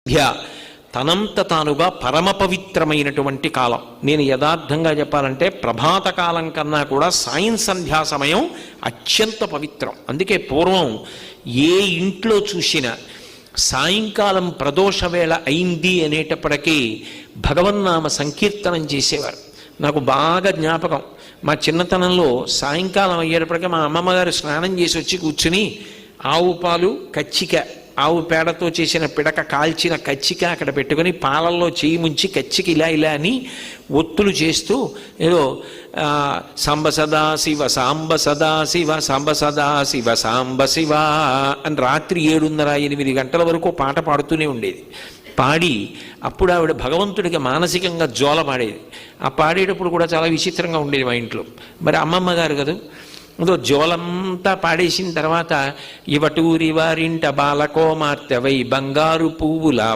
సంధ్య తనంత తానుగా పరమ పవిత్రమైనటువంటి కాలం. నేను యథార్థంగా చెప్పాలంటే ప్రభాత కాలం కన్నా కూడా సాయం సంధ్యా సమయం అత్యంత పవిత్రం. అందుకే పూర్వం ఏ ఇంట్లో చూసినా సాయంకాలం ప్రదోష వేళ అయింది అనేటప్పటికీ భగవన్నామ సంకీర్తనం చేసేవారు. నాకు బాగా జ్ఞాపకం, మా చిన్నతనంలో సాయంకాలం అయ్యేటప్పటికీ మా అమ్మమ్మగారు స్నానం చేసి వచ్చి కూర్చుని ఆవు పాలు కచ్చిక, ఆవు పేడతో చేసిన పిడక కాల్చిన కచ్చిక అక్కడ పెట్టుకొని పాలల్లో చేయి ముంచి కచ్చిక ఇలా ఇలా అని ఒత్తులు చేస్తూ ఏదో సాంబ సదా శివ సాంబ సదా శివ సాంబ సదా శివ సాంబ శివ అని రాత్రి 7:30-8 గంటల వరకు పాట పాడుతూనే ఉండేది. పాడి అప్పుడు ఆవిడ భగవంతుడికి మానసికంగా జోల పాడేది. ఆ పాడేటప్పుడు కూడా చాలా విచిత్రంగా ఉండేది మా ఇంట్లో. మరి అమ్మమ్మ గారు కదా అదో జోలంతా పాడేసిన తర్వాత ఇవటూరి వారింట బాలకోమార్తెవై బంగారు పువ్వులా